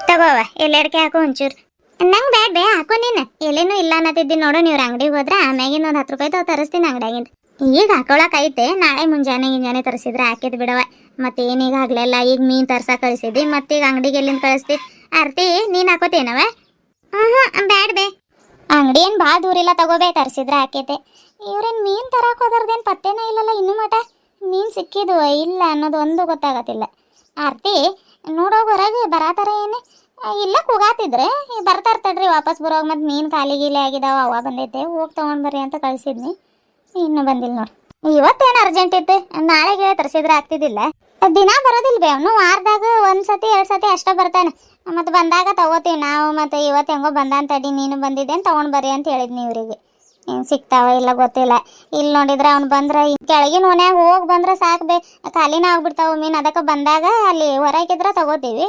ತಗೋವ ಎಲ್ಲೆಡ್ಕೆ ಹಾಕು ಒಂಚೂರು. ನಂಗೆ ಬ್ಯಾಡ್ ಬೇ ಹಾಕೋ ನೀನು. ಎಲೆನೂ ಇಲ್ಲ ಅನ್ನತ್ತಿದ್ದಿ ನೋಡು. ನೀವು ಅಂಗಡಿಗೆ ಹೋದ್ರೆ ಆಮ್ಯಾಗಿನ ಒಂದು 10 ರೂಪಾಯಿ ತರಿಸ್ತೀನಿ ಅಂಗಡಿಯಾಗಿಂದ. ಈಗ ಹಾಕೊಳಕ್ ಐತೆ, ನಾಳೆ ಮುಂಜಾನೆ ತರಿಸಿದ್ರೆ ಹಾಕಿದ್ ಬಿಡವ. ಮತ್ತೆ ಏನೀಗ ಆಗ್ಲಿಲ್ಲ, ಈಗ ಮೀನು ತರ್ಸಕ್ಕೆ ಕಳಿಸಿದ್ದಿ, ಮತ್ತೀಗ ಅಂಗಡಿಗೆ ಎಲ್ಲಿಂದ ಕಳಿಸ್ತಿ? ಆರ್ತಿ ನೀನು ಹಾಕೋತೇನವ? ಬ್ಯಾಡ್ ಬೇ. ಅಂಗಡಿ ಏನು ಭಾಳ ದೂರ ಇಲ್ಲ, ತಗೋಬೇ, ತರಿಸಿದ್ರೆ ಹಾಕೈತೆ. ಇವ್ರೇನು ಮೀನು ತರಕ್ಕೆ ಹೋದ್ರದೇನು ಪತ್ತೇನೇ ಇಲ್ಲಲ್ಲ ಇನ್ನೂ ಮಟ. ಮೀನು ಸಿಕ್ಕಿದ್ವು ಇಲ್ಲ ಅನ್ನೋದು ಒಂದು ಗೊತ್ತಾಗತ್ತಿಲ್ಲ. ಆರ್ತಿ ನೋಡೋಗ ಹೊರಗೆ ಬರತಾರ ಏನು? ಇಲ್ಲ ಕೂಗಾತಿದ್ರೆ ಬರ್ತಾರ ತಡ್ರಿ ವಾಪಸ್ ಬರೋವಾಗ. ಮತ್ತೆ ಮೀನು ಖಾಲಿ ಗೀಲಿ ಆಗಿದಾವ, ಅವ ಬಂದೈತೆ, ಹೋಗಿ ತೊಗೊಂಡು ಬರ್ರಿ ಅಂತ ಕಳಿಸಿದ್ನಿ, ಇನ್ನೂ ಬಂದಿಲ್ಲ ನೋಡಿ. ಇವತ್ತೇನು ಅರ್ಜೆಂಟ್ ಇತ್ತು, ನಾಳೆಗೆ ತರಿಸಿದ್ರೆ ಆಗ್ತಿದ್ದಿಲ್ಲ. ದಿನ ಬರೋದಿಲ್ಲ ಬೇ ಅವನು, ವಾರದಾಗ 1 ಸತಿ 2 ಸತಿ ಅಷ್ಟೇ ಬರ್ತಾನೆ. ಮತ್ತು ಬಂದಾಗ ತಗೋತೀವಿ ನಾವು. ಮತ್ತು ಇವತ್ತು ಹೆಂಗೋ ಬಂದಾನ ತಡಿ, ನೀನು ಬಂದಿದ್ದೇನು ತೊಗೊಂಡು ಬರ್ರಿ ಅಂತ ಹೇಳಿದ್ನಿ ಇವರಿಗೆ. ಏನು ಸಿಗ್ತಾವ ಇಲ್ಲ ಗೊತ್ತಿಲ್ಲ. ಇಲ್ಲಿ ನೋಡಿದ್ರೆ ಅವ್ನು ಬಂದ್ರೆ ಕೆಳಗಿನ ಓನ್ಯಾಗ ಹೋಗಿ ಬಂದ್ರೆ ಸಾಕು ಬೇ, ಖಾಲಿನ ಆಗ್ಬಿಡ್ತಾವೆ ಮೀನು. ಅದಕ್ಕೆ ಬಂದಾಗ ಅಲ್ಲಿ ಹೊರಗಿದ್ರೆ ತಗೋತೀವಿ.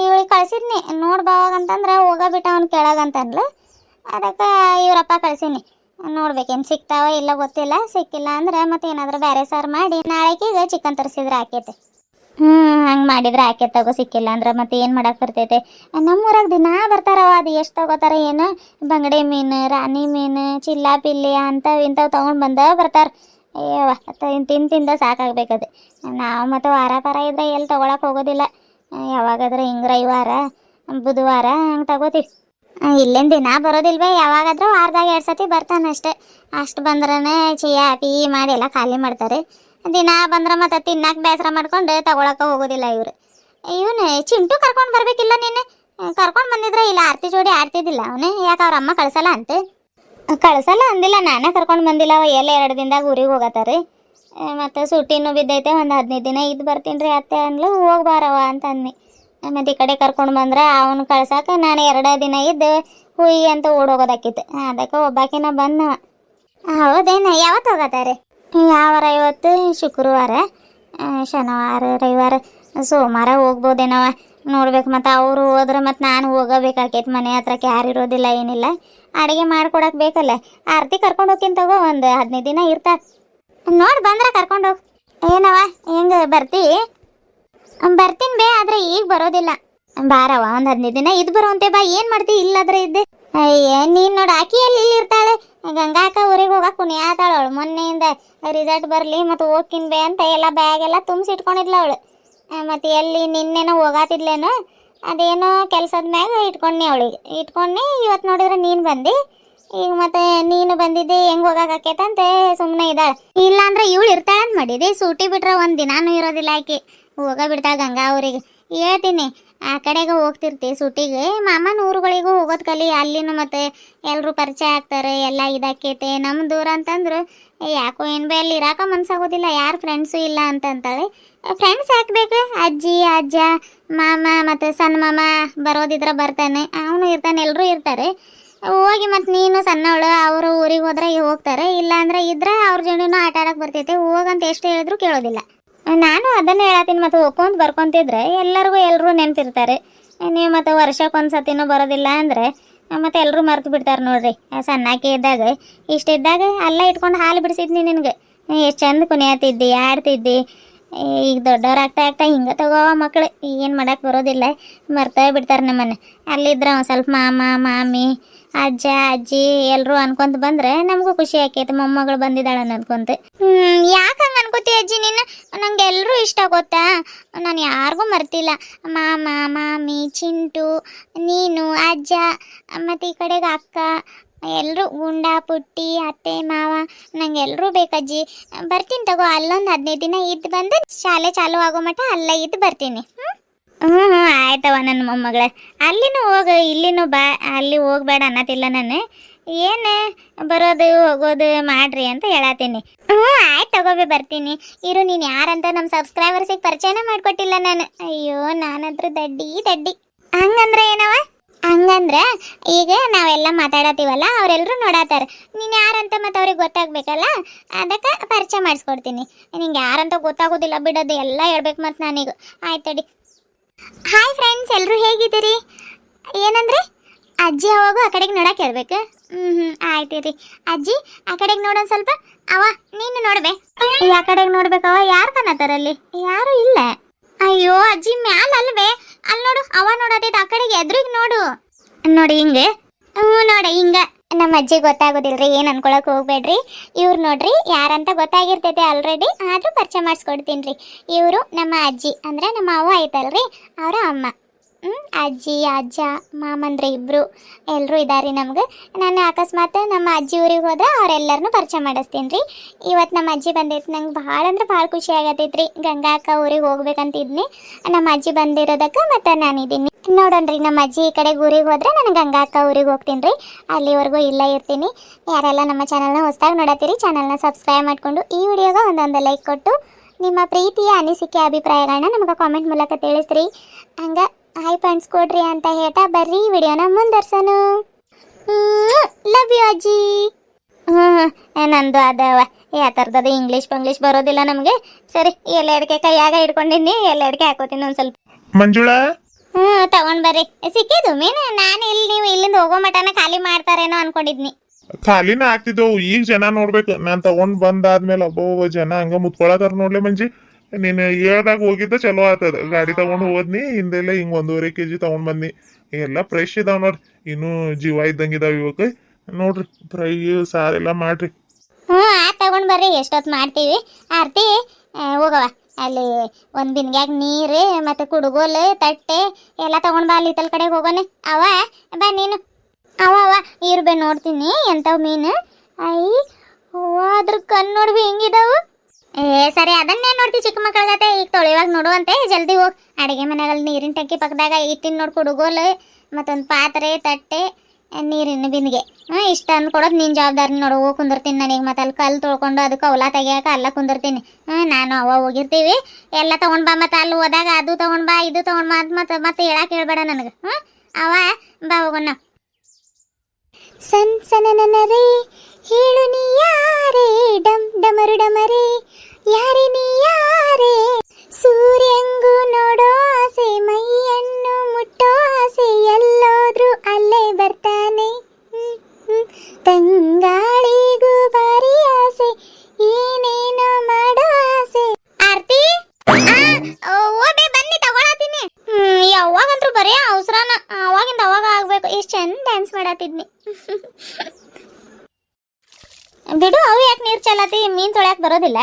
ಇವಳಿಗೆ ಕಳ್ಸಿದ್ನಿ ನೋಡಿ ಬಾವಾಗಂತಂದ್ರೆ ಹೋಗಬಿಟ್ಟ ಅವ್ನು ಕೆಳಗಂತನ್ಲು. ಅದಕ್ಕೆ ಇವರಪ್ಪ ಕಳ್ಸೀನಿ, ನೋಡ್ಬೇಕೇನು ಸಿಗ್ತಾವ ಇಲ್ಲ ಗೊತ್ತಿಲ್ಲ. ಸಿಕ್ಕಿಲ್ಲ ಅಂದ್ರೆ ಮತ್ತೆ ಏನಾದರೂ ಬೇರೆ ಸಾರು ಮಾಡಿ ನಾಳೆಗೆ ಚಿಕನ್ ತರಿಸಿದ್ರೆ ಆಕೈತೆ. ಹಂಗೆ ಮಾಡಿದ್ರೆ ಆಕೈತೆ ತಗೋ. ಸಿಕ್ಕಿಲ್ಲ ಅಂದ್ರೆ ಮತ್ತೆ ಏನು ಮಾಡಕ್ಕೆ ಬರ್ತೈತೆ? ನಮ್ಮೂರಾಗ ದಿನ ಬರ್ತಾರವ, ಅದು ಎಷ್ಟು ತಗೋತಾರ ಏನು? ಬಂಗಡೆ ಮೀನು, ರಾಣಿ ಮೀನು, ಚಿಲ್ಲ ಪಿಲ್ಲಿ ಇಂಥವು ತೊಗೊಂಡು ಬರ್ತಾರೆ. ಅಯ್ಯವ ತಿಂದ ಸಾಕಾಗ್ಬೇಕದು. ನಾವು ಮತ್ತು ವಾರ ಇದ್ರೆ ಎಲ್ಲಿ ತೊಗೊಳಕ್ಕೆ ಹೋಗೋದಿಲ್ಲ. ಯಾವಾಗಾದ್ರೆ ಹಿಂಗೆ ರವಿವಾರ ಬುಧವಾರ ಹಂಗೆ ತಗೋತೀವಿ. ಇಲ್ಲೇನು ದಿನ ಬರೋದಿಲ್ವೇ, ಯಾವಾಗಾದ್ರೂ ವಾರದಾಗ 2 ಸತಿ ಬರ್ತಾನೆ ಅಷ್ಟೇ. ಅಷ್ಟು ಬಂದ್ರೇ ಚಿಯಾ ಪೀ ಮಾಡಿ ಎಲ್ಲ ಖಾಲಿ ಮಾಡ್ತಾರೆ. ದಿನ ಬಂದ್ರೆ ಮತ್ತೆ ತಿನ್ನಕ್ಕೆ ಬೇಸರ ಮಾಡ್ಕೊಂಡು ತಗೊಳಕ್ಕೆ ಹೋಗೋದಿಲ್ಲ ಇವರು. ಇವನು ಚಿಂಟು ಕರ್ಕೊಂಡು ಬರ್ಬೇಕಿಲ್ಲ, ನೀನು ಕರ್ಕೊಂಡು ಬಂದಿದ್ರೆ ಇಲ್ಲ ಆರ್ತಿ ಜೋಡಿ ಆಡ್ತಿದ್ದಿಲ್ಲ ಅವನು. ಯಾಕೆ ಅವ್ರ ಅಮ್ಮ ಕಳ್ಸಲ್ಲ ಅಂತ? ಕಳ್ಸಲ್ಲ ಅಂದಿಲ್ಲ, ನಾನೇ ಕರ್ಕೊಂಡು ಬಂದಿಲ್ಲ. ಎಲ್ಲ 2 ದಿನದಾಗ ಊರಿಗೆ ಹೋಗತ್ತಾರೆ. ಮತ್ತು ಸುಟ್ಟಿನೂ ಬಿದ್ದೈತೆ, ಒಂದು 15 ದಿನ ಇದ್ದು ಬರ್ತೀನಿ ರೀ ಅತ್ತೆ ಅಂದ್ಲು. ಹೋಗಿ ಬಾರವ ಅಂತ ಅಂದ್ನಿ. ಮತ್ತು ಈ ಕಡೆ ಕರ್ಕೊಂಡು ಬಂದ್ರೆ ಅವನು ಕಳ್ಸಕ್ಕೆ ನಾನು 2 ದಿನ ಇದ್ದು ಹುಯಿ ಅಂತ ಓಡೋಗೋದಾಕಿತ್ತು. ಅದಕ್ಕೆ ಒಬ್ಬಾಕಿನ ಬಂದವ. ಹೌದೇನ? ಯಾವತ್ತು ಹೋಗತ್ತಾರೆ? ಯಾವಾರ? ಇವತ್ತು ಶುಕ್ರವಾರ, ಶನಿವಾರ, ರವಿವಾರ, ಸೋಮವಾರ ಹೋಗ್ಬೋದೇನವ. ನೋಡ್ಬೇಕು. ಮತ್ತು ಅವರು ಹೋದ್ರೆ ಮತ್ತು ನಾನು ಹೋಗಬೇಕಾಕೈತೆ. ಮನೆ ಹತ್ರಕ್ಕೆ ಯಾರು ಇರೋದಿಲ್ಲ, ಏನಿಲ್ಲ. ಅಡುಗೆ ಮಾಡ್ಕೊಡಕ್ಕೆ ಬೇಕಲ್ಲ. ಆರ್ತಿ ಕರ್ಕೊಂಡು ಹೋಗ್ತೀನಿ ತಗೋ, ಒಂದು 15 ದಿನ ಇರ್ತಾರೆ. ನೋಡಿ ಬಂದ್ರೆ ಕರ್ಕೊಂಡು ಹೋಗಿ. ಏನವ ಹೆಂಗೆ ಬರ್ತಿ? ಬರ್ತೀನಿ ಬೇ, ಆದರೆ ಈಗ ಬರೋದಿಲ್ಲ. ಬಾರವ, ಒಂದು 15 ದಿನ ಇದ್ದು ಬರೋಂತೆ ಬಾ. ಏನು ಮಾಡ್ತಿ ಇಲ್ಲಾದ್ರೆ ಇದ್ದೆ? ಅಯ್ಯ ನೀನು ನೋಡಿ, ಆಕಿಯಲ್ಲಿ ಇಲ್ಲಿ ಇರ್ತಾಳೆ. ಗಂಗಾಕ ಊರಿಗೆ ಹೋಗಕ್ಕೆ ಕುಣಿಯಾತಾಳೆ ಅವಳು. ಮೊನ್ನೆಯಿಂದ ರಿಸಲ್ಟ್ ಬರಲಿ ಮತ್ತು ಹೋಗ್ತೀನಿ ಬೇ ಅಂತ ಎಲ್ಲ ಬ್ಯಾಗೆಲ್ಲ ತುಂಬಿಸಿಟ್ಕೊಂಡಿದ್ಲ ಅವಳು. ಮತ್ತು ಎಲ್ಲಿ ನಿನ್ನೆನೋ ಹೋಗಾತಿದ್ಲೇನೋ, ಅದೇನೋ ಕೆಲಸದ ಮ್ಯಾಗ ಇಟ್ಕೊಂಡಿ ಅವಳಿಗೆ. ಇಟ್ಕೊಂಡು ಇವತ್ತು ನೋಡಿದ್ರೆ ನೀನು ಬಂದು, ಈಗ ಮತ್ತೆ ನೀನು ಬಂದಿದ್ದೆ ಹೆಂಗೆ ಹೋಗಕ್ಕೇತಂತೆ ಸುಮ್ಮನೆ ಇದ್ದಾಳೆ. ಇಲ್ಲಾಂದ್ರೆ ಇವಳು ಇರ್ತಾಳಂತ ಮಾಡಿದೆ. ಸೂಟಿ ಬಿಟ್ರೆ 1 ದಿನಾನೂ ಇರೋದಿಲ್ಲ ಆಕೆ. ಬಿಡ್ತಾಳೆ ಗಂಗಾ ಊರಿಗೆ. ಹೇಳ್ತೀನಿ, ಆ ಕಡೆಗೆ ಹೋಗ್ತಿರ್ತಿ ಸೂಟಿಗೆ. ಮಾಮನ ಊರುಗಳಿಗೂ ಹೋಗೋದು ಕಲಿ. ಅಲ್ಲಿನೂ ಮತ್ತೆ ಎಲ್ಲರೂ ಪರಿಚಯ ಆಗ್ತಾರೆ, ಎಲ್ಲ ಇದಾಕೈತೆ. ನಮ್ಮ ದೂರ ಅಂತಂದ್ರು ಯಾಕೋ ಏನು ಬೇ ಅಲ್ಲಿ ಇರಾಕ ಮನ್ಸಾಗೋದಿಲ್ಲ, ಯಾರು ಫ್ರೆಂಡ್ಸು ಇಲ್ಲ ಅಂತಾಳೆ. ಫ್ರೆಂಡ್ಸ್ ಹಾಕ್ಬೇಕು. ಅಜ್ಜಿ ಅಜ್ಜ ಮಾಮ ಮತ್ತು ಸಣ್ಣ ಮಾಮ ಬರೋದಿದ್ರೆ ಬರ್ತಾನೆ, ಅವನು ಇರ್ತಾನೆ, ಎಲ್ಲರೂ ಇರ್ತಾರೆ. ಹೋಗಿ ಮತ್ತು ನೀನು ಸಣ್ಣವಳು, ಅವರು ಊರಿಗೆ ಹೋದ್ರೆ ಹೋಗ್ತಾರೆ. ಇಲ್ಲಾಂದ್ರೆ ಇದ್ರೆ ಅವ್ರ ಜೋಡಿನೂ ಆಟ ಆಡಕ್ಕೆ ಬರ್ತೈತೆ. ಹೋಗಂತ ಎಷ್ಟು ಹೇಳಿದ್ರು ಕೇಳೋದಿಲ್ಲ. ನಾನು ಅದನ್ನೇ ಹೇಳತ್ತೀನಿ. ಮತ್ತು ಹೋಗ್ಕೊಂತ ಬರ್ಕೊತಿದ್ರೆ ಎಲ್ಲರೂ ನೆನಪಿರ್ತಾರೆ. ನೀವು ಮತ್ತು ವರ್ಷಕ್ಕೊಂದು ಸತಿನೂ ಬರೋದಿಲ್ಲ ಅಂದರೆ ಮತ್ತು ಎಲ್ಲರೂ ಮರ್ತು ಬಿಡ್ತಾರೆ ನೋಡ್ರಿ. ಸಣ್ಣಾಕಿ ಇದ್ದಾಗ ಇಷ್ಟಿದ್ದಾಗ ಅಲ್ಲ ಇಟ್ಕೊಂಡು ಹಾಲು ಬಿಡಿಸಿದ್ನಿ ನಿನಗೆ. ಎಷ್ಟು ಚಂದ ಕುಣಿಯತ್ತಿದ್ದಿ, ಆಡ್ತಿದ್ದಿ. ಈಗ ದೊಡ್ಡವ್ರಾಗ್ತಾ ಹಿಂಗೆ ತಗೋವ ಮಕ್ಕಳು. ಏನು ಮಾಡೋಕ್ಕೆ ಬರೋದಿಲ್ಲ, ಮರ್ತಾ ಬಿಡ್ತಾರೆ ನಮ್ಮನ್ನು. ಅಲ್ಲಿದ್ರೆ ಒಂದು ಸ್ವಲ್ಪ ಮಾಮ ಮಾಮಿ ಅಜ್ಜ ಅಜ್ಜಿ ಎಲ್ಲರೂ ಅನ್ಕೊಂತ ಬಂದರೆ ನಮಗೂ ಖುಷಿ ಆಕೈತೆ. ಮೊಮ್ಮಗಳು ಬಂದಿದ್ದಾಳೆ ಅನ್ಕೊಂತ. ಯಾಕೆ ಹಂಗೆ ಅನ್ಕೋತಿ ಅಜ್ಜಿ ನೀನು? ನಂಗೆ ಎಲ್ಲರೂ ಇಷ್ಟ ಗೊತ್ತಾ. ನಾನು ಯಾರಿಗೂ ಮರ್ತಿಲ್ಲ. ಮಾಮ ಮಾಮಿ ಚಿಂಟು ನೀನು ಅಜ್ಜ ಮತ್ತು ಈ ಕಡೆಗೆ ಅಕ್ಕ ಎಲ್ಲರೂ, ಗುಂಡ ಪುಟ್ಟಿ ಅತ್ತೆ ಮಾವ, ನಂಗೆ ಎಲ್ಲರೂ ಬೇಕಜ್ಜಿ. ಬರ್ತೀನಿ ತಗೋ. ಅಲ್ಲೊಂದು 15 ದಿನ ಇದ್ದು ಬಂದು ಶಾಲೆ ಚಾಲು ಆಗೋ ಮಟ್ಟ ಅಲ್ಲ ಇದ್ದು ಬರ್ತೀನಿ. ಆಯ್ತವ ನನ್ನ ಮೊಮ್ಮಗಳ. ಅಲ್ಲಿನೂ ಹೋಗು ಇಲ್ಲಿನೂ ಬಾ. ಅಲ್ಲಿ ಹೋಗ್ಬೇಡ ಅನ್ನತಿಲ್ಲ ನಾನು. ಏನು ಬರೋದು ಹೋಗೋದು ಮಾಡ್ರಿ ಅಂತ ಹೇಳತ್ತೀನಿ. ಆಯ್ತು ತಗೋಬೇ, ಬರ್ತೀನಿ ಇರು. ನೀನು ಯಾರಂತ ನಮ್ಮ ಸಬ್ಸ್ಕ್ರೈಬರ್ಸಿಗೆ ಪರಿಚಯನೇ ಮಾಡಿಕೊಟ್ಟಿಲ್ಲ ನಾನು. ಅಯ್ಯೋ ನಾನಂದ್ರೂ ದಡ್ಡಿ. ಹಂಗಂದ್ರೆ ಏನವ? ಹಂಗಂದ್ರೆ ಈಗ ನಾವೆಲ್ಲ ಮಾತಾಡತ್ತೀವಲ್ಲ, ಅವರೆಲ್ಲರೂ ನೋಡತ್ತಾರೆ. ನೀನು ಯಾರಂತ ಮತ್ತು ಅವ್ರಿಗೆ ಗೊತ್ತಾಗಬೇಕಲ್ಲ, ಅದಕ್ಕೆ ಪರಿಚಯ ಮಾಡಿಸ್ಕೊಡ್ತೀನಿ. ನಿಂಗೆ ಯಾರಂತ ಗೊತ್ತಾಗೋದಿಲ್ಲ ಬಿಡೋದು, ಎಲ್ಲ ಹೇಳ್ಬೇಕು ಮತ್ತು ನಾನೀಗ. ಆಯ್ತಡಿ. ಹಾಯ್ ಫ್ರೆಂಡ್ಸ್, ಎಲ್ಲರೂ ಹೇಗಿದ್ದೀರಿ? ಏನಂದ್ರೆ ಅಜ್ಜಿ ಅವಾಗೂ ಆ ಕಡೆಗೆ ನೋಡಕ್ಕೆ ಹೇಳ್ಬೇಕು. ಆಯ್ತು ರೀ. ಅಜ್ಜಿ ಆ ಕಡೆಗೆ ನೋಡೋಣ ಸ್ವಲ್ಪ. ಅವ ನೀನು ನೋಡ್ಬೇ. ಆ ಕಡೆಗೆ ನೋಡ್ಬೇಕವ. ಯಾರು ಕಾಣತ್ತಾರಲ್ಲಿ? ಯಾರು ಇಲ್ಲ. ಅಯ್ಯೋ ಅಜ್ಜಿ ಮ್ಯಾಲ ಅಲ್ವೇ, ಅಲ್ಲಿ ನೋಡು ಅವ ನೋಡತೈತೆ ಆ ಕಡೆಗೆ ಎದ್ರಿಗೆ ನೋಡು. ನೋಡಿ ಹಿಂಗೆ, ಹ್ಞೂ ನೋಡಿ ಹಿಂಗ. ನಮ್ಮ ಅಜ್ಜಿ ಗೊತ್ತಾಗೋದಿಲ್ರಿ, ಏನು ಅನ್ಕೊಳಕ್ ಹೋಗ್ಬೇಡ್ರಿ. ಇವ್ರು ನೋಡ್ರಿ ಯಾರಂತ ಗೊತ್ತಾಗಿರ್ತೈತೆ ಆಲ್ರೆಡಿ, ಆದ್ರೂ ಪರಿಚಯ ಮಾಡಿಸ್ಕೊಡ್ತೀನಿ ರೀ. ಇವರು ನಮ್ಮ ಅಜ್ಜಿ ಅಂದ್ರೆ ನಮ್ಮ ಅವ್ವ ಐತಲ್ರಿ, ಅವರ ಅಮ್ಮ. ಅಜ್ಜಿ ಅಜ್ಜ ಮಾಮಂದ್ರೆ ಇಬ್ರು ಎಲ್ಲರೂ ಇದಾರೆ ನಮ್ಗೆ. ನಾನು ಅಕಸ್ಮಾತ್ ನಮ್ಮ ಅಜ್ಜಿ ಊರಿಗೆ ಹೋದ್ರೆ ಅವರೆಲ್ಲರನ್ನೂ ಪರಿಚಯ ಮಾಡಿಸ್ತೀನಿ ರೀ. ಇವತ್ತು ನಮ್ಮ ಅಜ್ಜಿ ಬಂದೈತಿ, ನಂಗೆ ಭಾಳ ಅಂದ್ರೆ ಭಾಳ ಖುಷಿ ಆಗತೈತ್ರಿ. ಗಂಗಾ ಅಕ್ಕ ಊರಿಗೆ ಹೋಗ್ಬೇಕಂತಿದ್ನಿ, ನಮ್ಮ ಅಜ್ಜಿ ಬಂದಿರೋದಕ್ಕೆ ಮತ್ತೆ ನಾನಿದ್ದೀನಿ. ನೋಡೋಣ್ರಿ, ನಮ್ಮ ಅಜ್ಜಿ ಈ ಕಡೆ ಊರಿಗೆ ಹೋದ್ರೆ ನಾನು ಗಂಗಾ ಅಕ್ಕ ಊರಿಗೆ ಹೋಗ್ತೀನಿ ರೀ. ಅಲ್ಲಿವರೆಗೂ ಇಲ್ಲೇ ಇರ್ತೀನಿ. ಯಾರೆಲ್ಲ ನಮ್ಮ ಚಾನಲ್ನ ಹೊಸದಾಗಿ ನೋಡತ್ತೀರಿ, ಚಾನಲ್ನ ಸಬ್ಸ್ಕ್ರೈಬ್ ಮಾಡಿಕೊಂಡು ಈ ವಿಡಿಯೋಗೆ ಒಂದೊಂದು ಲೈಕ್ ಕೊಟ್ಟು ನಿಮ್ಮ ಪ್ರೀತಿಯ ಅನಿಸಿಕೆ ಅಭಿಪ್ರಾಯಗಳನ್ನ ನಮಗೆ ಕಾಮೆಂಟ್ ಮೂಲಕ ತಿಳಿಸ್ರಿ. ಹಂಗೆ ಹಾಯ್ ಫ್ರೆಂಡ್ಸ್ ಕೊಡ್ರಿ ಅಂತ ಹೇಳ್ತಾ ಬರ್ರಿ ವಿಡಿಯೋನ ಮುಂದರ್ಸನು. ಲವ್ ಯು ಅಜ್ಜಿ. ನಂದು ಅದವ ಯಾವ ಥರದದು ಇಂಗ್ಲೀಷ್ ಬರೋದಿಲ್ಲ ನಮಗೆ. ಸರಿ, ಎಲ್ಲೆಡ್ಕೆ ಕೈಯಾಗ ಹಿಡ್ಕೊಂಡಿನಿ, ಎಲ್ಲೆಡ್ಕೆ ಹಾಕೋತೀನಿ ಒಂದು ಸ್ವಲ್ಪ. ಮಂಜುಳಾ, ತಗೊಂಡ್ ಬರ್ರಿ. ಸಿಕ್ಕಿದ್ದು ಮೀನು. ನಾನು ಇಲ್ಲಿ ನೀವು ಇಲ್ಲಿಂದ ಹೋಗೋ ಮಟನ ಖಾಲಿ ಮಾಡ್ತಾರೇನೋ ಅನ್ಕೊಂಡಿದ್ನಿ. ಖಾಲಿನ ಆಗ್ತಿದ್ದವು. ಈಗ ಜನ ನೋಡ್ಬೇಕು. ನಾನ್ ತಗೊಂಡ್ ಬಂದಾದ್ಮೇಲೆ ಒಬ್ಬ ಜನ ಹಂಗ ಮುತ್ಕೊಳತಾರ ನೋಡ್ಲೆ ಮಂಜಿ. ನೀನ್ ಹೇಳ್ದಾಗ ಹೋಗಿದ್ದ ಚಲೋ ಆತದ. ಗಾಡಿ ತಗೊಂಡ್ ಹೋದ್ನಿ, ಹಿಂದೆಲ್ಲ ಹಿಂಗ್ 1.5 kg ತಗೊಂಡ್ ಬಂದ್ನಿ. ಎಲ್ಲ ಫ್ರೆಶ್ ಇದಾವ್ ನೋಡ್ರಿ, ಇನ್ನು ಜೀವ ಇದ್ದಂಗಿದಾವ ಇವಕ್ಕೆ. ನೋಡ್ರಿ ಫ್ರೈ ಸಾರೆಲ್ಲ ಮಾಡ್ರಿ. ತಗೊಂಡ್ ಬರ್ರಿ, ಎಷ್ಟೊತ್ತು ಮಾಡ್ತೀವಿ. ಆರ್ತಿ ಹೋಗವ, ಅಲ್ಲಿ ಒಂದ್ ಬಿನ್ಗ್ಯಾಗ ನೀರು ಮತ್ತೆ ಕುಡುಗೋಲು ತಟ್ಟೆ ಎಲ್ಲ ತಗೊಂಡ್ ಬಾ. ಅಲ್ಲಿ ಇತ್ತಲ್ ಕಡೆಗೆ ಹೋಗೋಣ. ಅವ ಬಾ ನೀನು. ಅವ ಇರ್ಬೇ ನೋಡ್ತೀನಿ ಎಂಥವು ಮೀನು. ಅದ್ರ ಕಣ್ಣು ನೋಡ್ಬಿ ಹೆಂಗಿದಾವು. ಸರಿ, ಅದನ್ನೇ ನೋಡ್ತೀವಿ ಚಿಕ್ಕ ಮಕ್ಕಳಗತೆ. ಈಗ ತೊಳೆಯುವಾಗ ನೋಡುವಂತೆ ಜಲ್ದಿ ಹೋಗಿ. ಅಡುಗೆ ಮನೆಯಲ್ಲಿ ನೀರಿನ ಟಂಕಿ ಪಕ್ಕದಾಗ ಇಟ್ಟಿನ ನೋಡಿ ಕುಡುಗೋಲು ಮತ್ತೊಂದು ಪಾತ್ರೆ ತಟ್ಟೆ ನೀರಿನ ಬಿಂದಿಗೆ. ಇಷ್ಟ ಅಂದು ಕೊಡೋದು ನಿನ್ನ ಜವಾಬ್ದಾರಿ ನೋಡು. ಹೋಗಿ ಕುಂದಿರ್ತೀನಿ ನನಗೆ. ಮತ್ತೆ ಅಲ್ಲಿ ಕಲ್ಲು ತೊಳ್ಕೊಂಡು ಅದಕ್ಕೆ ಅವಲ ತೆಗಿಯಾಕ ಅಲ್ಲ ಕುಂದಿರ್ತೀನಿ. ನಾನು ಅವ ಹೋಗಿರ್ತೀವಿ. ಎಲ್ಲ ತೊಗೊಂಡು ಬಾ. ಮತ್ತು ಅಲ್ಲಿ ಹೋದಾಗ ಅದು ತೊಗೊಂಡು ಬಾ, ಇದು ತೊಗೊಂಡು ಬಾ ಅಂತ ಮತ್ತೆ ಹೇಳಕ್ಕೆ ಹೇಳ್ಬೇಡ ನನಗೆ. ಅವ ಬಾ ಹೋಗೋಣ. ಸನನನರೇ ಹೇಳು ನೀ ಯಾರೇ, ಡಮ್ ಡಮರು ಡಮರೇ ಯಾರೇ ನೀ ಯಾರೇ. ಸೂರ್ಯಂಗೂ ನೋಡೋ ಆಸೆ, ಮೈಯನ್ನು ಮುಟ್ಟೋ ಆಸೆ, ಎಲ್ಲೋದ್ರು ಅಲ್ಲೇ ಬರ್ತಾನೆ. ತಂಗಾಳಿಗೂ ಭಾರಿ ಆಸೆ, ಏನೇನೋ ಮಾಡೋ ಆಸೆ. ಆರ್ತಿ ಓಬೆ ಬನ್ನಿ, ತಗೊಳತೀನಿ. ಯಾವಾಗಂತ್ರು ಬರೀ ಅವಸರನ. ಅವಾಗಿಂದ ಅವಾಗ ಆಗ್ಬೇಕು. ಎಷ್ಟು ಚಂದ ಡ್ಯಾನ್ಸ್ ಮಾಡತ್ತಿದ್ನಿ. ಬಿಡು, ಅವು ಯಾಕೆ ನೀರು ಚಲಾತಿ? ಮೀನ್ ತೊಳ್ಯಾಕ ಬರೋದಿಲ್ಲ.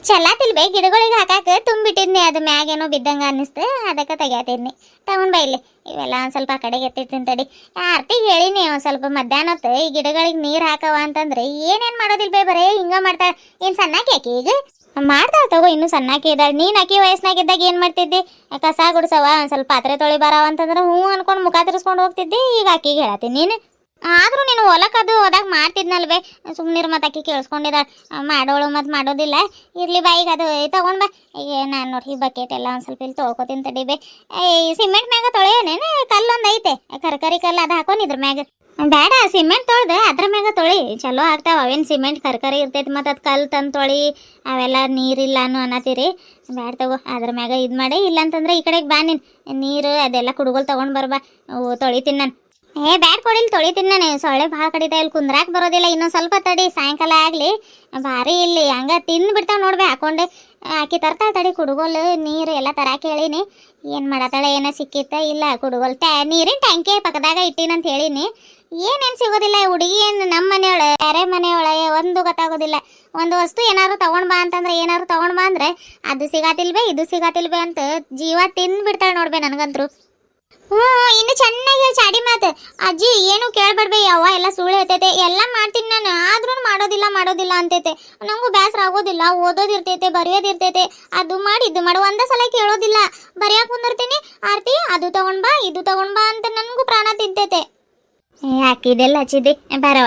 ಚಲಾತಿಲ್ಬೇ, ಗಿಡಗಳಿಗೆ ಹಾಕಾಕ ತುಂಬಿಟ್ಟಿದ್ನಿ. ಅದು ಮ್ಯಾಗೇನೋ ಬಿದ್ದಂಗ ಅನ್ನಿಸ್ತು, ಅದಕ್ಕೆ ತೆಗ್ಯಾತಿದ್ನಿ. ತಗೊಂಡ್ ಬಾ ಇಲ್ಲಿ. ಇವೆಲ್ಲ ಒಂದ್ ಸ್ವಲ್ಪ ಆ ಕಡೆಗೆ ಎತ್ತಿರ್ತೀನಿ ತಡಿ. ಆರ್ತಿಗೆ ಹೇಳಿನಿ ಒಂದ್ ಸ್ವಲ್ಪ ಮಧ್ಯಾಹ್ನ ಹೊತ್ತು ಈ ಗಿಡಗಳಿಗೆ ನೀರು ಹಾಕವ ಅಂತಂದ್ರೆ ಏನೇನ್ ಮಾಡೋದಿಲ್ಬೇ, ಬರೇ ಹಿಂಗ ಮಾಡ್ತಾಳೆ. ಏನ್ ಸಣ್ಣಾಕಿ ಆಕಿ ಈಗ? ಮಾಡ್ತಾಳ ತಗೋ, ಇನ್ನೂ ಸಣ್ಣಾಕಿ ಇದ್ದಾಳೆ. ನೀನ್ ಆಕಿ ವಯಸ್ಸಿನಾಗಿದ್ದಾಗ ಏನ್ ಮಾಡ್ತಿದ್ದಿ? ಕಸ ಗುಡ್ಸವ, ಒಂದ್ ಸ್ವಲ್ಪ ಪಾತ್ರೆ ತೊಳಿ ಬರವ ಅಂತಂದ್ರೆ ಹ್ಞೂ ಅನ್ಕೊಂಡು ಮುಖ ತಿರ್ಸ್ಕೊಂಡು ಹೋಗ್ತಿದ್ದಿ. ಈಗ ಆಕಿಗೆ ಹೇಳತ್ತೀನಿ ನೀನು. ಆದ್ರೂ ನೀನು ಹೊಲಕ್ಕದು ಹೋದಾಗ ಮಾಡ್ತಿದ್ನಲ್ವೇ. ಸುಮ್ಮನಿರು, ಮತ್ತೆ ಆಕಿ ಕೇಳಿಸ್ಕೊಂಡಿದ್ದಾಳೆ. ಮಾಡೋಳು ಮತ್ತು ಮಾಡೋದಿಲ್ಲ. ಇರ್ಲಿ ಬಾ, ಈಗ ಅದು ತಗೊಂಡ್ ಬಾ. ಈಗ ನಾನು ನೋಡಿ ಈ ಬಕೆಟ್ ಎಲ್ಲ ಒಂದು ಸ್ವಲ್ಪ ಇಲ್ಲಿ ತೊಳ್ಕೊತೀನಿ ತಡಿ ಬೇ. ಸಿಮೆಂಟ್ ಮ್ಯಾಗ ತೊಳೆಯೋನೇನು? ಕಲ್ಲೊಂದು ಐತೆ, ಕರ್ಕರಿ ಕಲ್ಲು, ಅದು ಹಾಕೊಂಡಿದ್ರ ಮ್ಯಾಗ. ಬೇಡ, ಸಿಮೆಂಟ್ ತೊಳ್ದೆ ಅದ್ರ ಮ್ಯಾಗ ತೊಳಿ, ಚಲೋ ಆಗ್ತಾವ. ಅವೇನು ಸಿಮೆಂಟ್ ಕರ್ಕರಿ ಇರ್ತೈತಿ, ಮತ್ತು ಅದು ಕಲ್ಲು ತಂದು ತೊಳಿ, ಅವೆಲ್ಲ ನೀರಿಲ್ಲ ಅನ್ನತ್ತೀರಿ. ಬ್ಯಾಡ ತಗೋ, ಅದ್ರ ಮ್ಯಾಗ ಇದು ಮಾಡಿ. ಇಲ್ಲಂತಂದ್ರೆ ಈ ಕಡೆಗೆ ಬಾ ನೀನು. ನೀರು ಅದೆಲ್ಲ ಕುಡುಗೋಲು ತೊಗೊಂಡು ಬರ್ಬಾ, ತೊಳಿತೀನಿ ನಾನು. ಬ್ಯಾಡ್ ಕೊಡಿಲಿ, ತೊಳಿತೀನಿ ನಾನು. ಸೊಳ್ಳೆ ಭಾಳ ಕಡಿತಾ, ಇಲ್ಲಿ ಕುಂದ್ರಾಕ್ ಬರೋದಿಲ್ಲ. ಇನ್ನೊಂದು ಸ್ವಲ್ಪ ತಡಿ, ಸಾಯಂಕಾಲ ಆಗಲಿ. ಭಾರಿ ಇಲ್ಲಿ ಹಂಗೆ ತಿಂದು ಬಿಡ್ತಾವೆ ನೋಡ್ಬೇ ಹಾಕೊಂಡು. ಆಕಿ ತರ್ತಾಳೆ ತಡಿ ಕುಡುಗೋಲು ನೀರು ಎಲ್ಲ ತರಾಕೆ ಹೇಳೀನಿ. ಏನು ಮಾಡತ್ತಾಳೆ, ಏನೋ ಸಿಕ್ಕಿತ್ತ ಇಲ್ಲ. ಕುಡುಗೋಲು ನೀರಿನ ಟ್ಯಾಂಕಿ ಪಕ್ಕದಾಗ ಇಟ್ಟಿನಂತ ಹೇಳೀನಿ. ಏನೇನು ಸಿಗೋದಿಲ್ಲ. ಹುಡುಗಿ ಏನು ನಮ್ಮ ಮನೆಯೊಳೆ ಬೇರೆ ಮನೆಯೊಳೆ ಒಂದು ಗೊತ್ತಾಗೋದಿಲ್ಲ. ಒಂದು ವಸ್ತು ಏನಾದ್ರು ತೊಗೊಂಡು ಬಾ ಅಂತಂದ್ರೆ, ಏನಾದ್ರು ತೊಗೊಂಡು ಬಾ ಅಂದರೆ ಅದು ಸಿಗಾತಿಲ್ಬೇ ಇದು ಸಿಗಾತಿಲ್ಬೇ ಅಂತ ಜೀವ ತಿಂದು ಬಿಡ್ತಾಳೆ ನೋಡ್ಬೇ ನನಗಂತರು. ಇನ್ನು ಚೆನ್ನಾಗಿ ಚಾಡಿ ಮಾತು. ಅಜ್ಜಿ ಏನು ಕೇಳ್ಬೇಡ್ಬೇ, ಯಾವ ಎಲ್ಲ ಸುಳ್ಳು ಹೇಳ್ತೈತೆ. ಎಲ್ಲ ಮಾಡ್ತೀನಿ ನಾನು, ಆದ್ರೂ ಮಾಡೋದಿಲ್ಲ ಅಂತೈತೆ. ನಂಗೂ ಬೇಸರ ಆಗೋದಿಲ್ಲ. ಓದೋದಿರ್ತೈತೆ, ಬರೆಯೋದಿರ್ತೈತೆ. ಅದು ಮಾಡಿ ಇದು ಮಾಡು, ಒಂದೇ ಸಲ ಕೇಳೋದಿಲ್ಲ. ಬರೆಯಕ್ಕೆ ಕುಂದಿರ್ತೀನಿ, ಆರ್ತಿ ಅದು ತಗೊಂಡ್ ಬಾ ಇದು ತಗೊಂಡ್ ಬಾ ಅಂತ ನನಗೂ ಪ್ರಾಣ ತಿಂತೈತೆ. ಹಾಕಿದೆಲ್ಲ ಹಚ್ಚಿದ್ದಿ ಬರವ.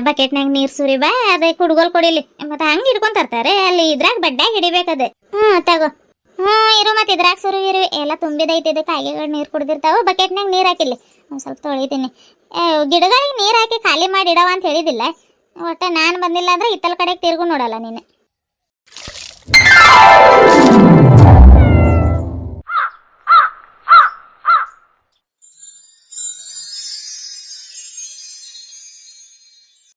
ಬಕೆಟ್ನಾಗ ನೀರು ಸುರಿ ಬಾ, ಅದೇ ಕುಡುಗೋಲ್ ಕೊಡಿಲಿ. ಮತ್ತೆ ಹಂಗೆ ಹಿಡ್ಕೊಂಡ್ ತರ್ತಾರೆ ಅಲ್ಲಿ. ಇದ್ರಾಗ ಬಡ್ಡ್ಯಾಗ ಹಿಡಿಬೇಕದು. ತಗೋ. ಇರು, ಮತ್ತೆ ಇದ್ರಾಗ ಸುರು ಇರುವೆ ಎಲ್ಲ ತುಂಬಿದೈತೆ. ಇದು ಕಾಯಿಗಳು ನೀರು ಕುಡ್ದಿರ್ತಾವೆ. ಬಕೆಟ್ನಾಗ ನೀರು ಹಾಕಿಲ್ಲಿ ಒಂದು ಸ್ವಲ್ಪ ತೊಳಿತೀನಿ. ಗಿಡಗಳಿಗೆ ನೀರು ಹಾಕಿ ಖಾಲಿ ಮಾಡಿ ಇಡವ ಅಂತ ಹೇಳಿದಿಲ್ಲ. ಒಟ್ಟು ನಾನು ಬಂದಿಲ್ಲ ಅಂದ್ರೆ ಇತ್ತಲ ಕಡೆಗೆ ತಿರ್ಗು ನೋಡಲ್ಲ ನೀನು.